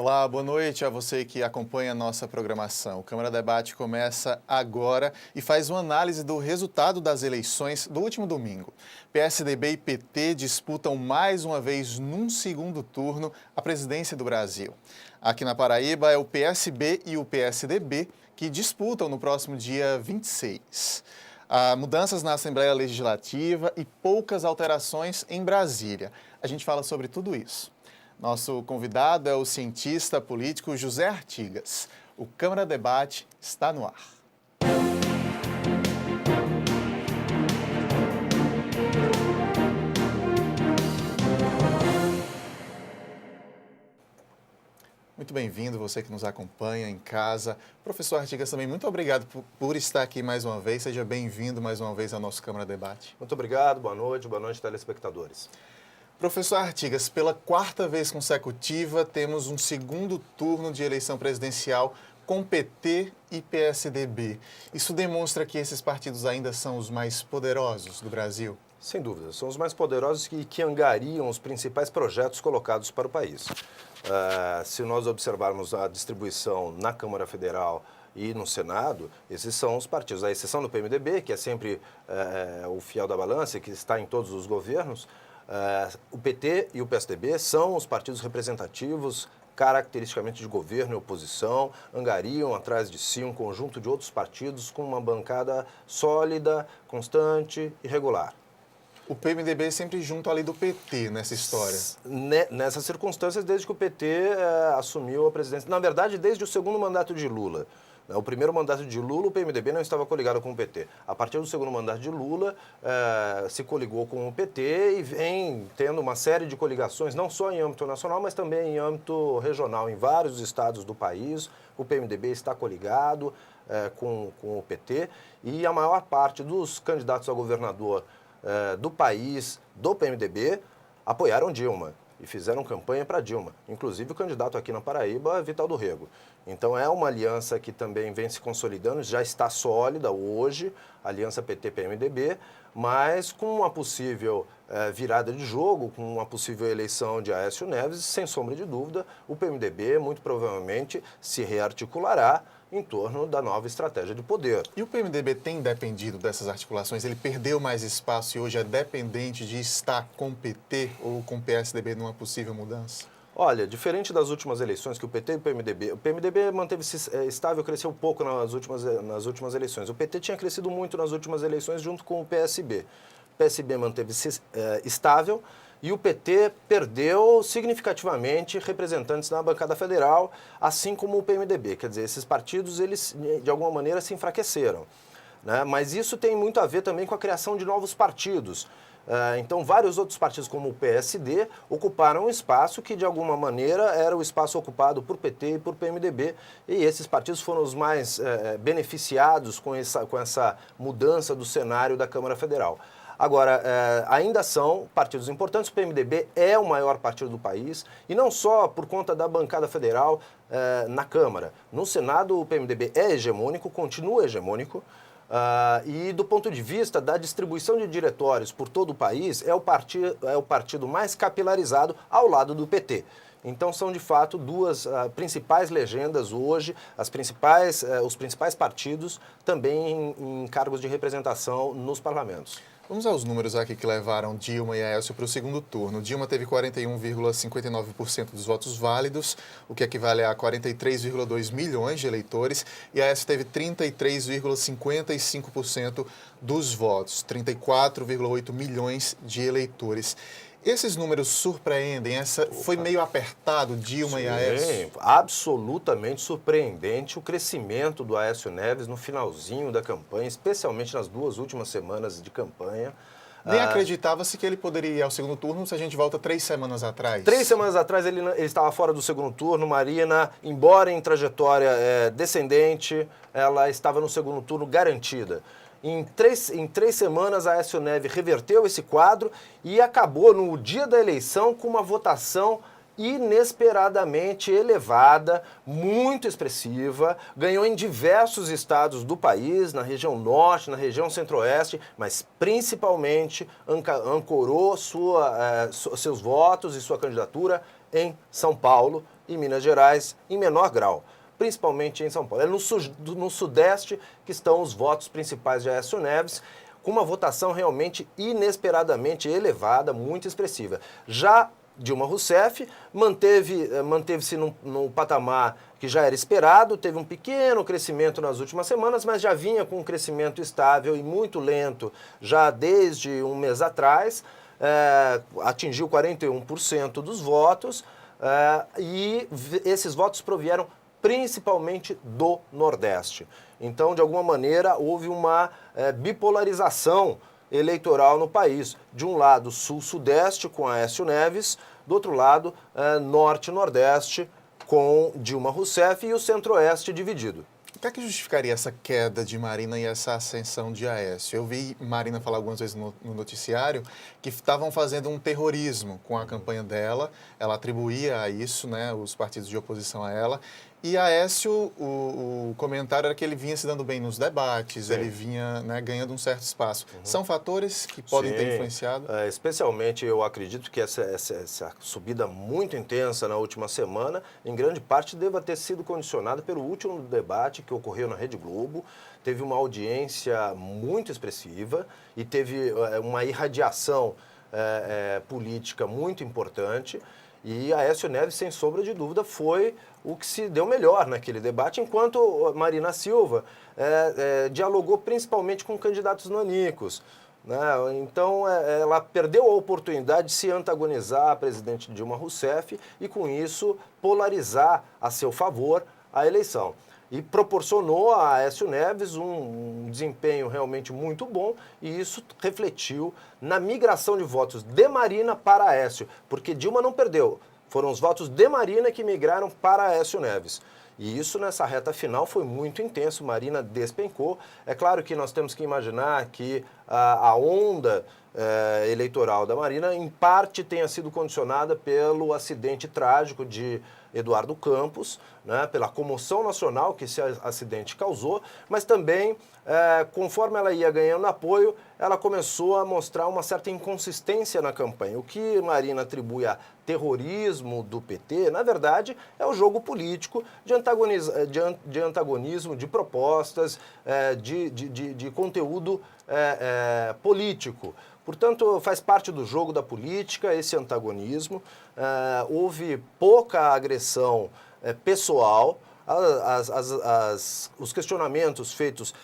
Olá, boa noite a você que acompanha a nossa programação. O Câmara Debate começa agora e faz uma análise do resultado das eleições do último domingo. PSDB e PT disputam mais uma vez num segundo turno a presidência do Brasil. Aqui na Paraíba é o PSB e o PSDB que disputam no próximo dia 26. Há mudanças na Assembleia Legislativa e poucas alterações em Brasília. A gente fala sobre tudo isso. Nosso convidado é o cientista político José Artigas. O Câmara Debate está no ar. Muito bem-vindo, você que nos acompanha em casa. Professor Artigas, também muito obrigado por estar aqui mais uma vez. Seja bem-vindo mais uma vez ao nosso Câmara Debate. Muito obrigado, boa noite, telespectadores. Professor Artigas, pela quarta vez consecutiva, temos um segundo turno de eleição presidencial com PT e PSDB. Isso demonstra que esses partidos ainda são os mais poderosos do Brasil? Sem dúvida, são os mais poderosos que angariam os principais projetos colocados para o país. Se nós observarmos a distribuição na Câmara Federal e no Senado, esses são os partidos, à exceção do PMDB, que é sempre o fiel da balança, que está em todos os governos. O PT e o PSDB são os partidos representativos, caracteristicamente de governo e oposição, angariam atrás de si um conjunto de outros partidos com uma bancada sólida, constante e regular. O PMDB sempre junto ali do PT nessa história. Nessas circunstâncias, desde que o PT assumiu a presidência. Na verdade, desde o segundo mandato de Lula. O primeiro mandato de Lula, o PMDB não estava coligado com o PT. A partir do segundo mandato de Lula, se coligou com o PT e vem tendo uma série de coligações, não só em âmbito nacional, mas também em âmbito regional. Em vários estados do país, o PMDB está coligado com o PT e a maior parte dos candidatos a governador do país, do PMDB, apoiaram Dilma e fizeram campanha para Dilma. Inclusive o candidato aqui na Paraíba, Vital do Rego. Então é uma aliança que também vem se consolidando, já está sólida hoje, aliança PT-PMDB, mas com uma possível virada de jogo, com uma possível eleição de Aécio Neves, sem sombra de dúvida, o PMDB muito provavelmente se rearticulará em torno da nova estratégia de poder. E o PMDB tem dependido dessas articulações? Ele perdeu mais espaço e hoje é dependente de estar com o PT ou com o PSDB numa possível mudança? Olha, diferente das últimas eleições que o PT e o PMDB manteve-se estável, cresceu pouco nas últimas eleições. O PT tinha crescido muito nas últimas eleições junto com o PSB. O PSB manteve-se estável e o PT perdeu significativamente representantes na bancada federal, assim como o PMDB. Quer dizer, esses partidos, eles de alguma maneira se enfraqueceram, né? Mas isso tem muito a ver também com a criação de novos partidos. Então, vários outros partidos, como o PSD, ocuparam um espaço que, de alguma maneira, era o espaço ocupado por PT e por PMDB. E esses partidos foram os mais beneficiados com essa mudança do cenário da Câmara Federal. Agora, ainda são partidos importantes. O PMDB é o maior partido do país, e não só por conta da bancada federal na Câmara. No Senado, o PMDB é hegemônico, continua hegemônico. E do ponto de vista da distribuição de diretórios por todo o país, é o partido mais capilarizado ao lado do PT. Então são de fato duas principais legendas hoje, os principais partidos também em cargos de representação nos parlamentos. Vamos aos números aqui que levaram Dilma e Aécio para o segundo turno. Dilma teve 41,59% dos votos válidos, o que equivale a 43,2 milhões de eleitores, e Aécio teve 33,55% dos votos, 34,8 milhões de eleitores. Esses números surpreendem? Foi meio apertado, Dilma e Aécio? Sim, absolutamente surpreendente o crescimento do Aécio Neves no finalzinho da campanha, especialmente nas duas últimas semanas de campanha. Nem acreditava-se que ele poderia ir ao segundo turno se a gente volta 3 semanas atrás. 3 semanas atrás ele estava fora do segundo turno. Marina, embora em trajetória descendente, ela estava no segundo turno garantida. Em três semanas, a Aécio Neves reverteu esse quadro e acabou no dia da eleição com uma votação inesperadamente elevada, muito expressiva, ganhou em diversos estados do país, na região norte, na região centro-oeste, mas principalmente ancorou seus votos e sua candidatura em São Paulo, e Minas Gerais em menor grau, principalmente em São Paulo. É no Sudeste que estão os votos principais de Aécio Neves, com uma votação realmente inesperadamente elevada, muito expressiva. Já Dilma Rousseff manteve-se no patamar que já era esperado, teve um pequeno crescimento nas últimas semanas, mas já vinha com um crescimento estável e muito lento já desde um mês atrás, atingiu 41% dos votos, e esses votos provieram principalmente do Nordeste. Então, de alguma maneira, houve uma bipolarização eleitoral no país. De um lado, Sul-Sudeste, com Aécio Neves, do outro lado, Norte-Nordeste, com Dilma Rousseff, e o Centro-Oeste dividido. O que é que justificaria essa queda de Marina e essa ascensão de Aécio? Eu vi Marina falar algumas vezes no noticiário que estavam fazendo um terrorismo com a campanha dela, ela atribuía a isso, né, os partidos de oposição a ela, e Aécio, o comentário era que ele vinha se dando bem nos debates, sim, ele vinha, né, ganhando um certo espaço. São fatores que podem ter influenciado? Especialmente, eu acredito que essa subida muito intensa na última semana, em grande parte, deva ter sido condicionada pelo último debate que ocorreu na Rede Globo. Teve uma audiência muito expressiva e teve uma irradiação política muito importante. E Aécio Neves, sem sombra de dúvida, foi o que se deu melhor naquele debate, enquanto Marina Silva dialogou principalmente com candidatos nanicos, né? Então, ela perdeu a oportunidade de se antagonizar à presidente Dilma Rousseff e, com isso, polarizar a seu favor a eleição. E proporcionou a Aécio Neves um desempenho realmente muito bom, e isso refletiu na migração de votos de Marina para Aécio, porque Dilma não perdeu, foram os votos de Marina que migraram para Aécio Neves. E isso nessa reta final foi muito intenso, Marina despencou. É claro que nós temos que imaginar que a onda eleitoral da Marina, em parte, tenha sido condicionada pelo acidente trágico de Eduardo Campos, né, pela comoção nacional que esse acidente causou, mas também, conforme ela ia ganhando apoio, ela começou a mostrar uma certa inconsistência na campanha. O que Marina atribui a terrorismo do PT, na verdade, é o jogo político de antagonismo, de propostas, de conteúdo político. Portanto, faz parte do jogo da política esse antagonismo. Houve pouca agressão pessoal. Os questionamentos feitos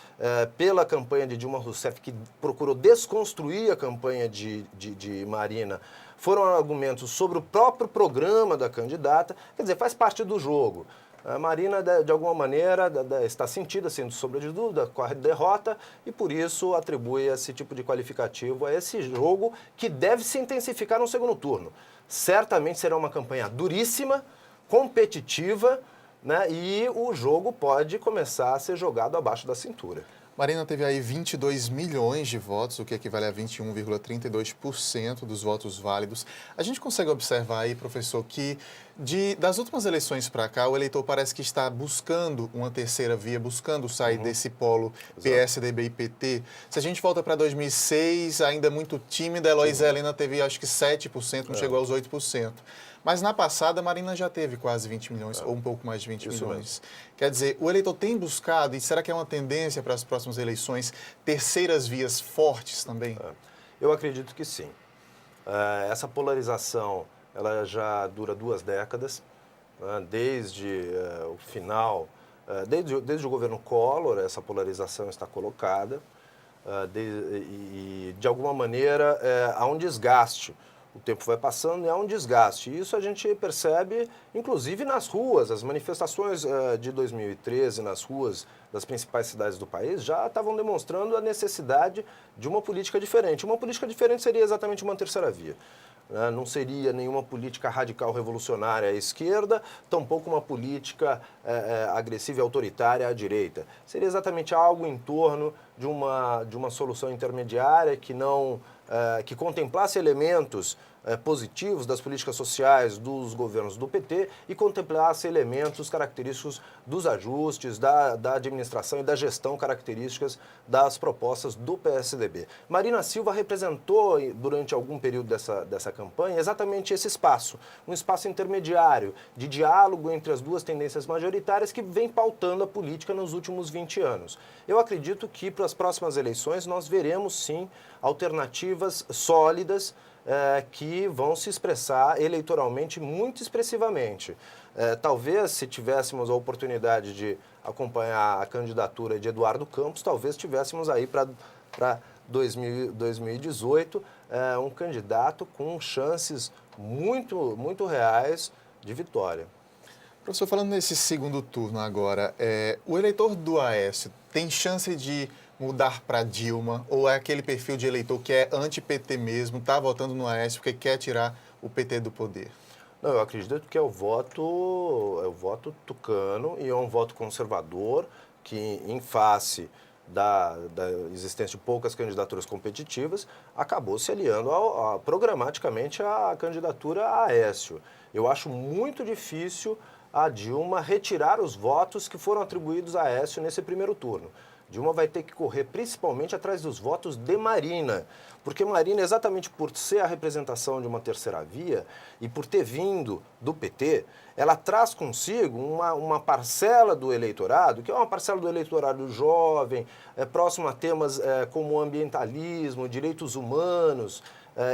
pela campanha de Dilma Rousseff, que procurou desconstruir a campanha de Marina, foram argumentos sobre o próprio programa da candidata. Quer dizer, faz parte do jogo. A Marina, de alguma maneira, está sentida, sem sombra de dúvida, com a derrota, e por isso atribui esse tipo de qualificativo a esse jogo, que deve se intensificar no segundo turno. Certamente será uma campanha duríssima, competitiva, né, e o jogo pode começar a ser jogado abaixo da cintura. Marina teve aí 22 milhões de votos, o que equivale a 21,32% dos votos válidos. A gente consegue observar aí, professor, que das últimas eleições para cá, o eleitor parece que está buscando uma terceira via, buscando sair desse polo PSDB e PT. Se a gente volta para 2006, ainda muito tímida, a Heloísa Helena teve acho que 7%, não chegou aos 8%. Mas na passada, a Marina já teve quase 20 milhões, ou um pouco mais de 20 milhões. Mesmo. Quer dizer, o eleitor tem buscado, e será que é uma tendência para as próximas eleições, terceiras vias fortes também? Eu acredito que sim. Essa polarização, ela já dura 2 décadas, desde o final, desde o governo Collor, essa polarização está colocada, e de alguma maneira há um desgaste. O tempo vai passando e há um desgaste. E isso a gente percebe, inclusive, nas ruas. As manifestações de 2013 nas ruas das principais cidades do país já estavam demonstrando a necessidade de uma política diferente. Uma política diferente seria exatamente uma terceira via. Não seria nenhuma política radical revolucionária à esquerda, tampouco uma política agressiva e autoritária à direita. Seria exatamente algo em torno de uma solução intermediária que contemplasse elementos positivos das políticas sociais dos governos do PT e contemplasse elementos característicos dos ajustes, da administração e da gestão características das propostas do PSDB. Marina Silva representou, durante algum período dessa campanha, exatamente esse espaço, um espaço intermediário de diálogo entre as duas tendências majoritárias que vem pautando a política nos últimos 20 anos. Eu acredito que para as próximas eleições nós veremos, sim, alternativas sólidas que vão se expressar eleitoralmente muito expressivamente. Talvez, se tivéssemos a oportunidade de acompanhar a candidatura de Eduardo Campos, talvez tivéssemos aí para 2018 um candidato com chances muito, muito reais de vitória. Professor, falando nesse segundo turno agora, o eleitor do Aécio tem chance de mudar para Dilma, ou é aquele perfil de eleitor que é anti-PT mesmo, está votando no Aécio porque quer tirar o PT do poder? Não, eu acredito que é o voto tucano e é um voto conservador que, em face da existência de poucas candidaturas competitivas, acabou se aliando programaticamente à candidatura a Aécio. Eu acho muito difícil a Dilma retirar os votos que foram atribuídos a Aécio nesse primeiro turno. Dilma vai ter que correr principalmente atrás dos votos de Marina, porque Marina, exatamente por ser a representação de uma terceira via e por ter vindo do PT, ela traz consigo uma parcela do eleitorado, que é uma parcela do eleitorado jovem, próximo a temas como ambientalismo, direitos humanos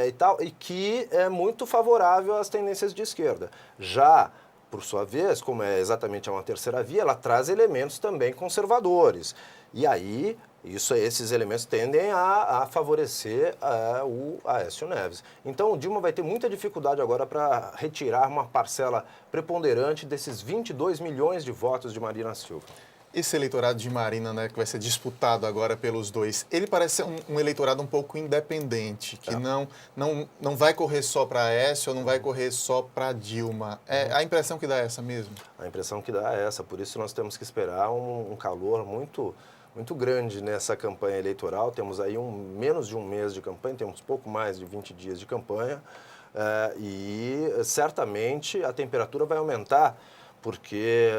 e tal, e que é muito favorável às tendências de esquerda. Já, por sua vez, como é exatamente uma terceira via, ela traz elementos também conservadores. E aí, esses elementos tendem a favorecer o Aécio Neves. Então, o Dilma vai ter muita dificuldade agora para retirar uma parcela preponderante desses 22 milhões de votos de Marina Silva. Esse eleitorado de Marina, né, que vai ser disputado agora pelos dois, ele parece ser um eleitorado um pouco independente, que não vai correr só para Aécio, ou não vai correr só para Dilma. A impressão que dá é essa mesmo? A impressão que dá é essa, por isso nós temos que esperar um calor muito grande nessa campanha eleitoral. Temos aí menos de um mês de campanha, temos pouco mais de 20 dias de campanha, e certamente a temperatura vai aumentar, porque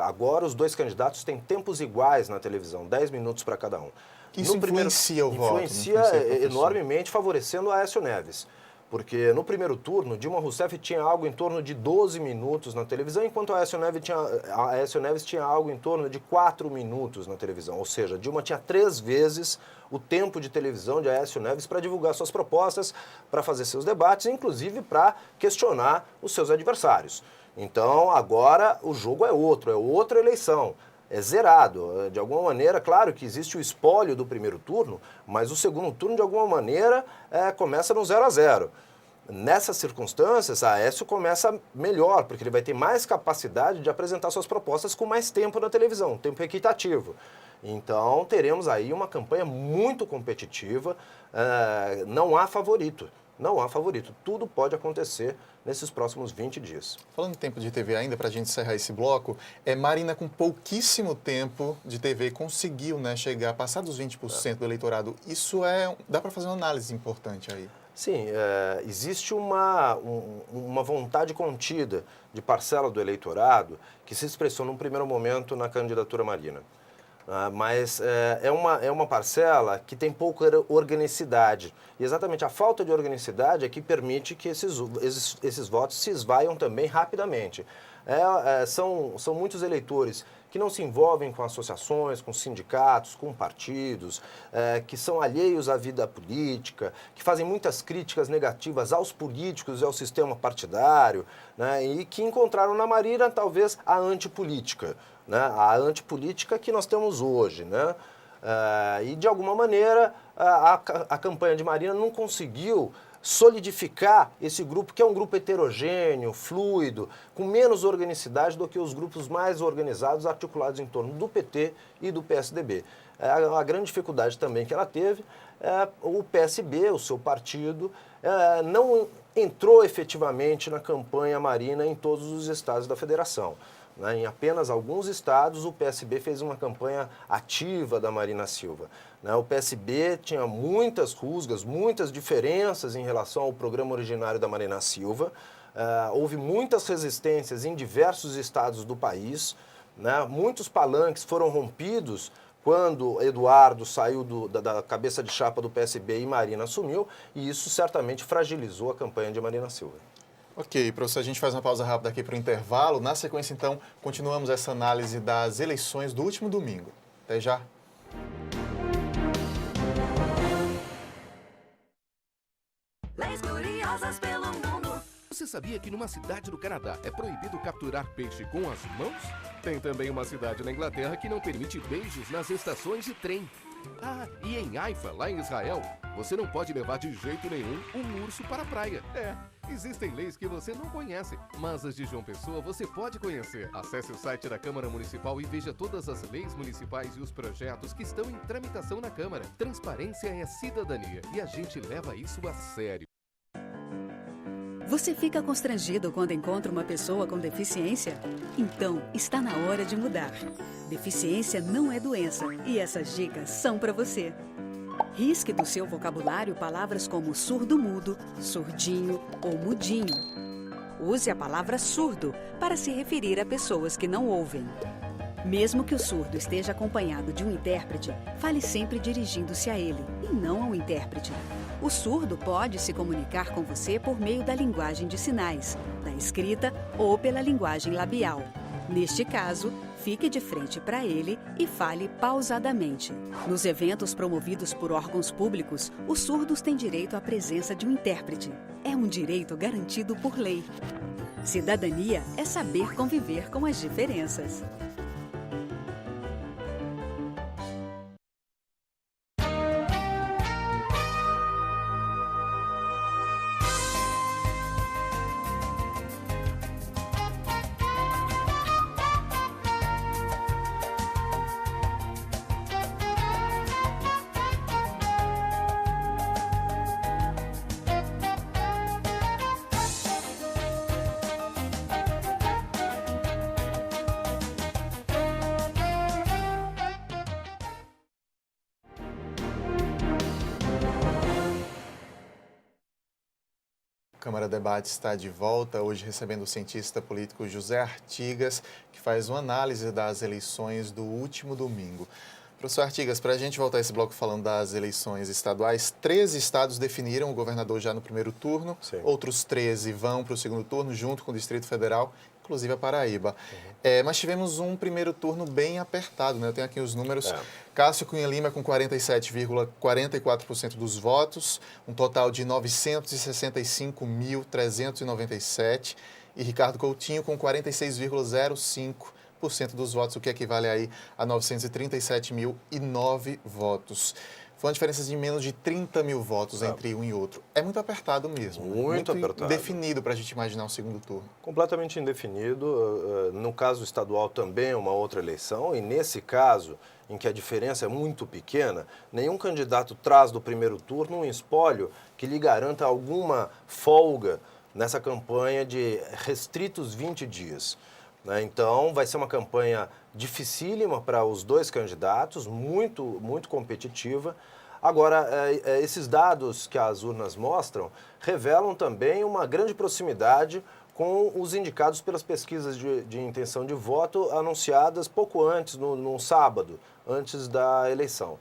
agora os dois candidatos têm tempos iguais na televisão, 10 minutos para cada um. Isso influencia o voto? Influencia enormemente, favorecendo a Aécio Neves. Porque no primeiro turno, Dilma Rousseff tinha algo em torno de 12 minutos na televisão, enquanto a Aécio Neves tinha algo em torno de 4 minutos na televisão. Ou seja, Dilma tinha 3 vezes o tempo de televisão de Aécio Neves para divulgar suas propostas, para fazer seus debates, inclusive para questionar os seus adversários. Então, agora o jogo é outra eleição. É zerado. De alguma maneira, claro que existe o espólio do primeiro turno, mas o segundo turno, de alguma maneira, começa no 0-0. Nessas circunstâncias, a Aécio começa melhor, porque ele vai ter mais capacidade de apresentar suas propostas com mais tempo na televisão, um tempo equitativo. Então, teremos aí uma campanha muito competitiva, não há favorito. Não há favorito. Tudo pode acontecer nesses próximos 20 dias. Falando em tempo de TV ainda, para a gente encerrar esse bloco, Marina, com pouquíssimo tempo de TV, conseguiu chegar, passar dos 20% do eleitorado. Isso dá para fazer uma análise importante aí. Sim, existe uma vontade contida de parcela do eleitorado que se expressou num primeiro momento na candidatura Marina. Mas é uma parcela que tem pouca organicidade. E exatamente a falta de organicidade é que permite que esses votos se esvaiam também rapidamente. São muitos eleitores que não se envolvem com associações, com sindicatos, com partidos, que são alheios à vida política, que fazem muitas críticas negativas aos políticos e ao sistema partidário, né, e que encontraram na Marina talvez a antipolítica. Né, a antipolítica que nós temos hoje. Né? E, de alguma maneira, a campanha de Marina não conseguiu solidificar esse grupo, que é um grupo heterogêneo, fluido, com menos organicidade do que os grupos mais organizados, articulados em torno do PT e do PSDB. A grande dificuldade também que ela teve, o PSB, o seu partido, não entrou efetivamente na campanha Marina em todos os estados da federação. né? Em apenas alguns estados, o PSB fez uma campanha ativa da Marina Silva. O PSB tinha muitas rusgas, muitas diferenças em relação ao programa originário da Marina Silva. Houve muitas resistências em diversos estados do país, né? Muitos palanques foram rompidos quando Eduardo saiu da cabeça de chapa do PSB e Marina assumiu, e isso certamente fragilizou a campanha de Marina Silva. Ok, professor, a gente faz uma pausa rápida aqui para o intervalo. Na sequência, então, continuamos essa análise das eleições do último domingo. Até já. Leis curiosas pelo mundo. Você sabia que numa cidade do Canadá é proibido capturar peixe com as mãos? Tem também uma cidade na Inglaterra que não permite beijos nas estações de trem. Ah, e em Haifa, lá em Israel, você não pode levar de jeito nenhum um urso para a praia. Existem leis que você não conhece, mas as de João Pessoa você pode conhecer. Acesse o site da Câmara Municipal e veja todas as leis municipais e os projetos que estão em tramitação na Câmara. Transparência é cidadania e a gente leva isso a sério. Você fica constrangido quando encontra uma pessoa com deficiência? Então, está na hora de mudar. Deficiência não é doença e essas dicas são para você. Risque do seu vocabulário palavras como surdo-mudo, surdinho ou mudinho. Use a palavra surdo para se referir a pessoas que não ouvem. Mesmo que o surdo esteja acompanhado de um intérprete, fale sempre dirigindo-se a ele e não ao intérprete. O surdo pode se comunicar com você por meio da linguagem de sinais, da escrita ou pela linguagem labial. Neste caso, fique de frente para ele e fale pausadamente. Nos eventos promovidos por órgãos públicos, os surdos têm direito à presença de um intérprete. É um direito garantido por lei. Cidadania é saber conviver com as diferenças. Câmara Debate está de volta, hoje recebendo o cientista político José Artigas, que faz uma análise das eleições do último domingo. Professor Artigas, para a gente voltar a esse bloco falando das eleições estaduais, 13 estados definiram o governador já no primeiro turno, Sim. Outros 13 vão para o segundo turno, junto com o Distrito Federal, inclusive a Paraíba. Mas tivemos um primeiro turno bem apertado, né? Eu tenho aqui os números. Cássio Cunha Lima com 47,44% dos votos, um total de 965.397, e Ricardo Coutinho com 46,05% dos votos, o que equivale aí a 937.009 votos. Foi uma diferença de menos de 30 mil votos entre um e outro. É muito apertado mesmo. Muito apertado. Indefinido para a gente imaginar um segundo turno. Completamente indefinido. No caso estadual também é uma outra eleição, e nesse caso, em que a diferença é muito pequena, nenhum candidato traz do primeiro turno um espólio que lhe garanta alguma folga nessa campanha de restritos 20 dias. Então, vai ser uma campanha dificílima para os dois candidatos, muito competitiva. Agora, esses dados que as urnas mostram revelam também uma grande proximidade com os indicados pelas pesquisas de intenção de voto anunciadas pouco antes, no sábado, antes da eleição.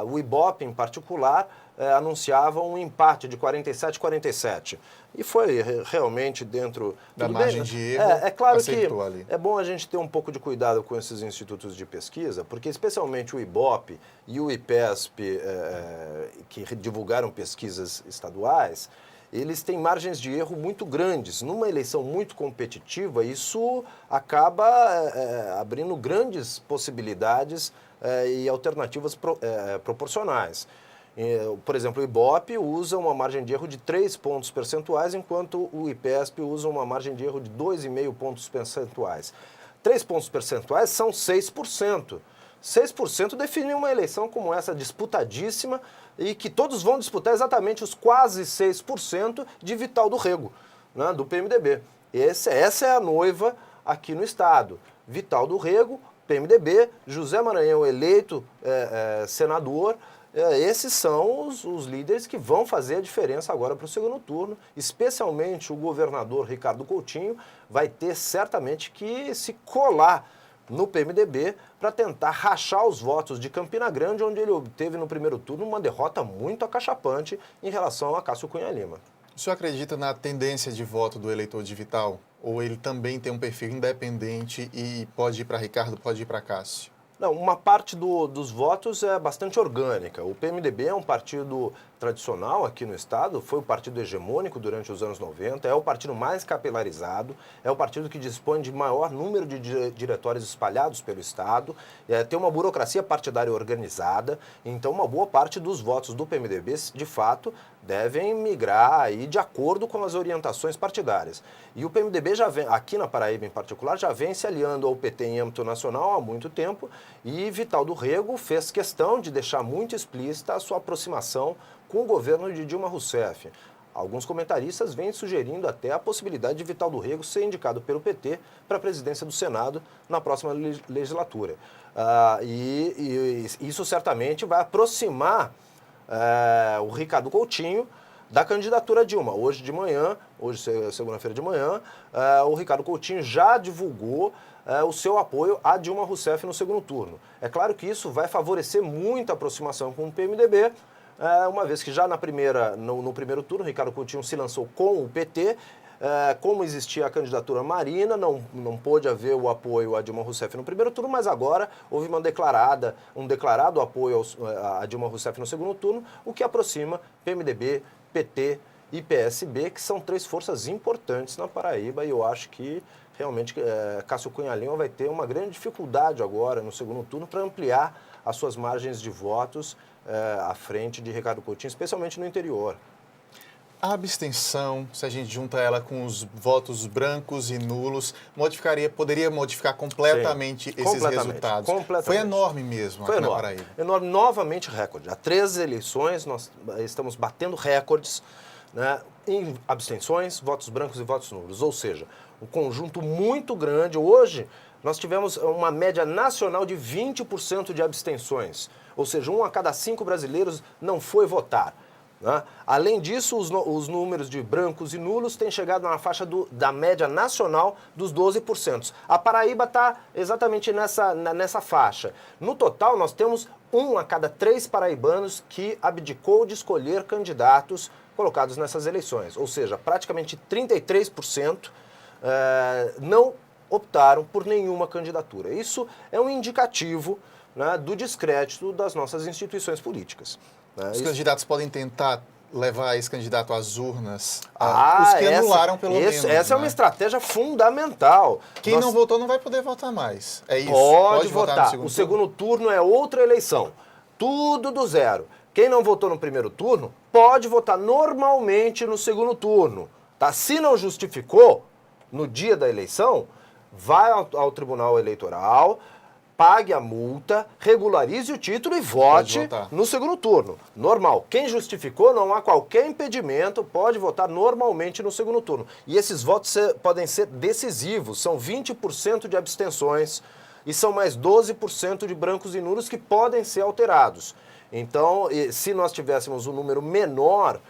O Ibope, em particular, anunciava um empate de 47-47. E foi realmente dentro da margem de erro. É claro que ali. é bom a gente ter um pouco de cuidado com esses institutos de pesquisa, porque especialmente o Ibope e o IPESP, que divulgaram pesquisas estaduais, eles têm margens de erro muito grandes. Numa eleição muito competitiva, isso acaba abrindo grandes possibilidades e alternativas proporcionais. Por exemplo, o Ibope usa uma margem de erro de 3 pontos percentuais, enquanto o IPESP usa uma margem de erro de 2,5 pontos percentuais. 3 pontos percentuais são 6%. 6% define uma eleição como essa, disputadíssima, e que todos vão disputar exatamente os quase 6% de Vital do Rego, né, do PMDB. Essa é a noiva aqui no estado. Vital do Rego, PMDB, José Maranhão eleito senador. Esses são os líderes que vão fazer a diferença agora para o segundo turno, especialmente o governador Ricardo Coutinho vai ter certamente que se colar no PMDB para tentar rachar os votos de Campina Grande, onde ele obteve no primeiro turno uma derrota muito acachapante em relação a Cássio Cunha Lima. O senhor acredita na tendência de voto do eleitor de Vital? Ou ele também tem um perfil independente e pode ir para Ricardo, pode ir para Cássio? Não, uma parte dos votos é bastante orgânica. O PMDB é um partido tradicional aqui no estado, foi o partido hegemônico durante os anos 90, é o partido mais capilarizado, é o partido que dispõe de maior número de diretórios espalhados pelo estado, tem uma burocracia partidária organizada, então uma boa parte dos votos do PMDB, de fato, devem migrar aí de acordo com as orientações partidárias. E o PMDB já vem, aqui na Paraíba em particular, já vem se aliando ao PT em âmbito nacional há muito tempo, e Vital do Rego fez questão de deixar muito explícita a sua aproximação com o governo de Dilma Rousseff. Alguns comentaristas vêm sugerindo até a possibilidade de Vital do Rego ser indicado pelo PT para a presidência do Senado na próxima legislatura. E isso certamente vai aproximar o Ricardo Coutinho da candidatura a Dilma. Hoje de manhã, segunda-feira de manhã, o Ricardo Coutinho já divulgou o seu apoio a Dilma Rousseff no segundo turno. É claro que isso vai favorecer muito a aproximação com o PMDB, uma vez que já no primeiro turno, Ricardo Coutinho se lançou com o PT, como existia a candidatura Marina, não pôde haver o apoio a Dilma Rousseff no primeiro turno, mas agora houve um declarado apoio a Dilma Rousseff no segundo turno, o que aproxima PMDB, PT e PSB, que são três forças importantes na Paraíba, e eu acho que realmente Cássio Cunha Lima vai ter uma grande dificuldade agora no segundo turno para ampliar as suas margens de votos à frente de Ricardo Coutinho, especialmente no interior. A abstenção, se a gente junta ela com os votos brancos e nulos, poderia modificar completamente esses resultados. Completamente. Foi enorme mesmo aqui na Paraíba. Enorme, novamente recorde. Há 13 eleições, nós estamos batendo recordes, né, em abstenções, votos brancos e votos nulos. Ou seja, um conjunto muito grande. Hoje, nós tivemos uma média nacional de 20% de abstenções. Ou seja, 1 a cada 5 brasileiros não foi votar. Né? Além disso, os números de brancos e nulos têm chegado na faixa da média nacional dos 12%. A Paraíba está exatamente nessa faixa. No total, nós temos 1 a cada 3 paraibanos que abdicou de escolher candidatos colocados nessas eleições. Ou seja, praticamente 33% não optaram por nenhuma candidatura. Isso é um indicativo, né, do descrédito das nossas instituições políticas. Os candidatos podem tentar levar esse candidato às urnas, os que anularam pelo menos. Essa é uma estratégia fundamental. Quem não votou não vai poder votar mais. É isso. Pode votar. O segundo turno é outra eleição. Tudo do zero. Quem não votou no primeiro turno pode votar normalmente no segundo turno. Tá? Se não justificou, no dia da eleição, vai ao Tribunal Eleitoral, pague a multa, regularize o título e vote no segundo turno. Normal. Quem justificou, não há qualquer impedimento, pode votar normalmente no segundo turno. E esses votos podem ser decisivos. São 20% de abstenções e são mais 12% de brancos e nulos que podem ser alterados. Então, se nós tivéssemos um número menor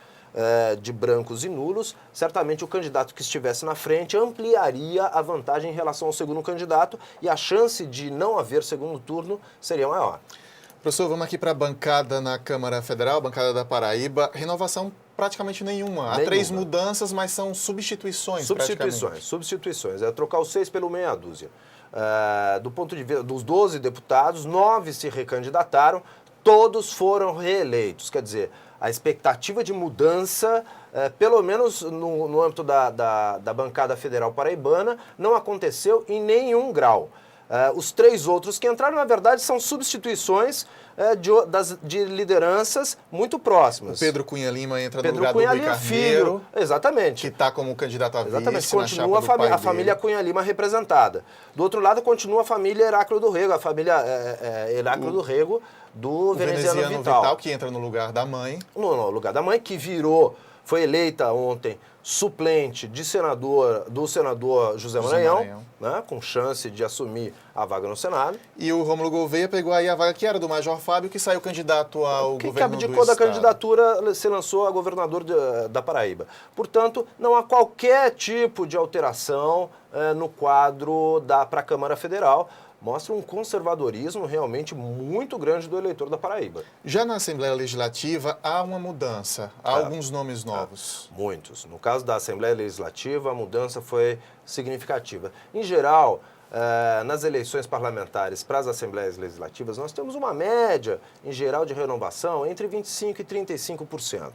de brancos e nulos, certamente o candidato que estivesse na frente ampliaria a vantagem em relação ao segundo candidato e a chance de não haver segundo turno seria maior. Professor, vamos aqui para a bancada na Câmara Federal, bancada da Paraíba. Renovação praticamente nenhuma. Há 3 mudanças, mas são substituições. Substituições. É trocar os 6 pelo meia dúzia. Do ponto de vista dos 12 deputados, 9 se recandidataram, todos foram reeleitos. Quer dizer, a expectativa de mudança, pelo menos no âmbito da bancada federal paraibana, não aconteceu em nenhum grau. Os 3 outros que entraram, na verdade, são substituições de lideranças muito próximas. O Pedro Cunha Lima entra no lugar do Rui Carneiro, filho, exatamente, que está como candidato a vice. Exatamente, continua a família Cunha Lima representada. Do outro lado, continua a família Heráclio do Rego, a família Heráclio do Rego, do veneziano Vital, que entra no lugar da mãe. No lugar da mãe, que virou Foi eleita ontem suplente do senador José Maranhão, né, com chance de assumir a vaga no Senado. E o Rômulo Gouveia pegou aí a vaga que era do Major Fábio, que saiu candidato ao governo do Estado. Que abdicou da candidatura, se lançou a governador da Paraíba. Portanto, não há qualquer tipo de alteração no quadro para a Câmara Federal. Mostra um conservadorismo realmente muito grande do eleitor da Paraíba. Já na Assembleia Legislativa há uma mudança, há alguns nomes novos. Muitos. No caso da Assembleia Legislativa, a mudança foi significativa. Em geral, nas eleições parlamentares para as Assembleias Legislativas, nós temos uma média, em geral, de renovação entre 25% e 35%.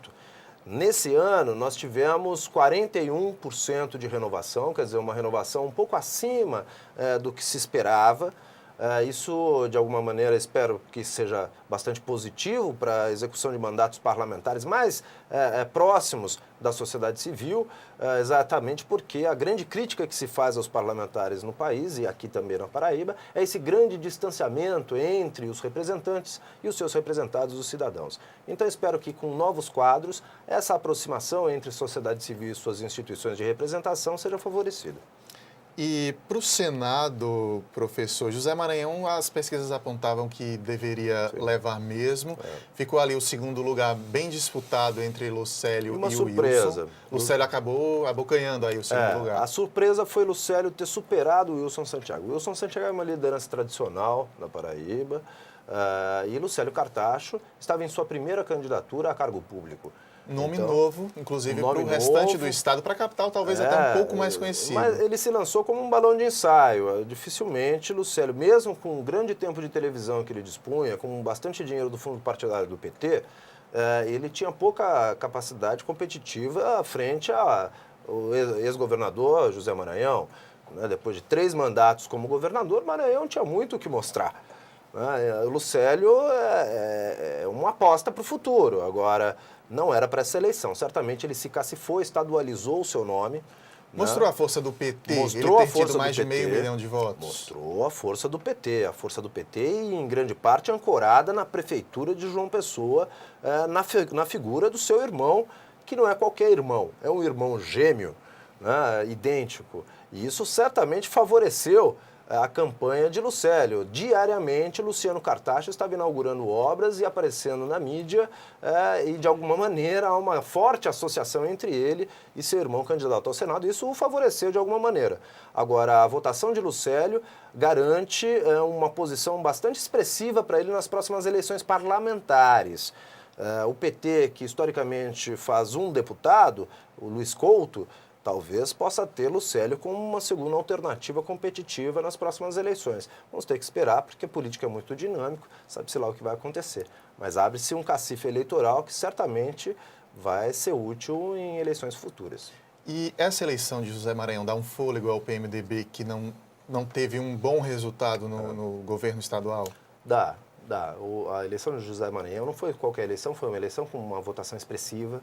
Nesse ano, nós tivemos 41% de renovação, quer dizer, uma renovação um pouco acima do que se esperava. Isso, de alguma maneira, espero que seja bastante positivo para a execução de mandatos parlamentares mais próximos da sociedade civil, exatamente porque a grande crítica que se faz aos parlamentares no país, e aqui também na Paraíba, é esse grande distanciamento entre os representantes e os seus representados, os cidadãos. Então, espero que com novos quadros, essa aproximação entre sociedade civil e suas instituições de representação seja favorecida. E para o Senado, professor, José Maranhão, as pesquisas apontavam que deveria levar mesmo. Ficou ali o segundo lugar bem disputado entre Lucélio e o Wilson. Lucélio acabou abocanhando aí o segundo lugar. A surpresa foi Lucélio ter superado o Wilson Santiago. O Wilson Santiago é uma liderança tradicional na Paraíba. E Lucélio Cartacho estava em sua primeira candidatura a cargo público. Nome novo, inclusive para o restante do estado, para a capital talvez até um pouco mais conhecido. Mas ele se lançou como um balão de ensaio. Dificilmente Lucélio, mesmo com o grande tempo de televisão que ele dispunha, com bastante dinheiro do fundo partidário do PT, ele tinha pouca capacidade competitiva frente ao ex-governador José Maranhão. Depois de 3 mandatos como governador, Maranhão tinha muito o que mostrar. O Lucélio é uma aposta para o futuro. Agora, não era para essa eleição. Certamente ele se cacifou, estadualizou o seu nome. Mostrou a força do PT, mostrou ele ter tido mais de meio milhão de votos. Mostrou a força do PT. A força do PT, e em grande parte, ancorada na prefeitura de João Pessoa, na figura do seu irmão, que não é qualquer irmão, é um irmão gêmeo, idêntico. E isso certamente favoreceu a campanha de Lucélio. Diariamente, Luciano Cartacho estava inaugurando obras e aparecendo na mídia e, de alguma maneira, há uma forte associação entre ele e seu irmão candidato ao Senado. Isso o favoreceu de alguma maneira. Agora, a votação de Lucélio garante uma posição bastante expressiva para ele nas próximas eleições parlamentares. O PT, que historicamente faz um deputado, o Luiz Couto, talvez possa ter Lucélio como uma segunda alternativa competitiva nas próximas eleições. Vamos ter que esperar, porque a política é muito dinâmica, sabe-se lá o que vai acontecer. Mas abre-se um cacife eleitoral que certamente vai ser útil em eleições futuras. E essa eleição de José Maranhão dá um fôlego ao PMDB que não teve um bom resultado no governo estadual? Dá. A eleição de José Maranhão não foi qualquer eleição, foi uma eleição com uma votação expressiva.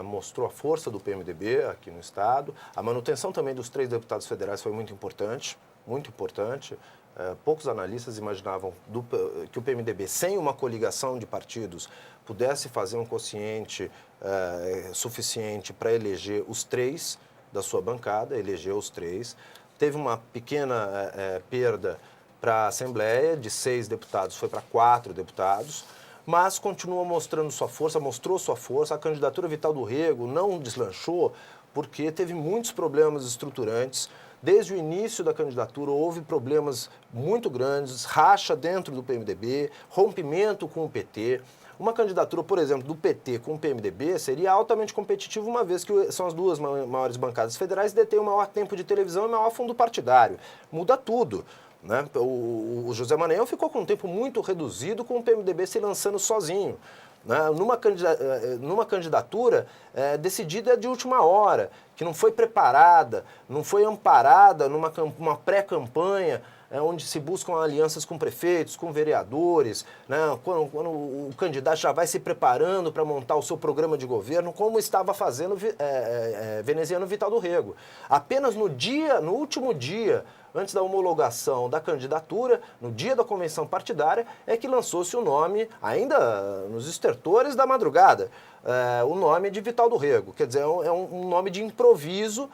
Mostrou a força do PMDB aqui no estado. A manutenção também dos 3 deputados federais foi muito importante, muito importante. Poucos analistas imaginavam que o PMDB, sem uma coligação de partidos, pudesse fazer um quociente suficiente para eleger os 3 da sua bancada, elegeu os 3. Teve uma pequena perda para a Assembleia, de 6 deputados foi para 4 deputados, mas continua mostrando sua força, mostrou sua força. A candidatura Vital do Rego não deslanchou porque teve muitos problemas estruturantes. Desde o início da candidatura houve problemas muito grandes, racha dentro do PMDB, rompimento com o PT. Uma candidatura, por exemplo, do PT com o PMDB seria altamente competitiva, uma vez que são as 2 maiores bancadas federais e detêm o maior tempo de televisão e o maior fundo partidário. Muda tudo. O José Maranhão ficou com um tempo muito reduzido com o PMDB se lançando sozinho. Numa candidatura decidida de última hora, que não foi preparada, não foi amparada numa pré-campanha, onde se buscam alianças com prefeitos, com vereadores, quando o candidato já vai se preparando para montar o seu programa de governo, como estava fazendo veneziano Vital do Rego. Apenas no último dia antes da homologação da candidatura, no dia da convenção partidária, é que lançou-se o nome, ainda nos estertores da madrugada, o nome de Vital do Rego. Quer dizer, é um nome de improviso,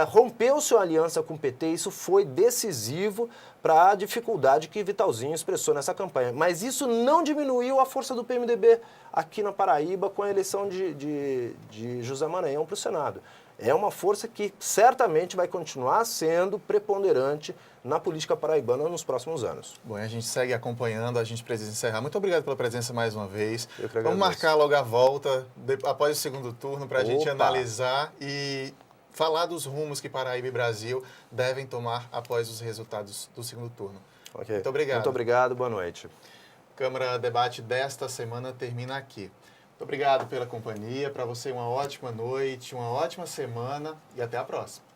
rompeu-se a aliança com o PT, isso foi decisivo para a dificuldade que Vitalzinho expressou nessa campanha. Mas isso não diminuiu a força do PMDB aqui na Paraíba com a eleição de José Maranhão para o Senado. É uma força que certamente vai continuar sendo preponderante na política paraibana nos próximos anos. Bom, a gente segue acompanhando, a gente precisa encerrar. Muito obrigado pela presença mais uma vez. Eu que agradeço. Vamos marcar logo a volta, após o segundo turno, para a gente analisar e falar dos rumos que Paraíba e Brasil devem tomar após os resultados do segundo turno. Okay. Muito obrigado. Muito obrigado, boa noite. Câmara Debate desta semana termina aqui. Muito obrigado pela companhia, para você uma ótima noite, uma ótima semana e até a próxima.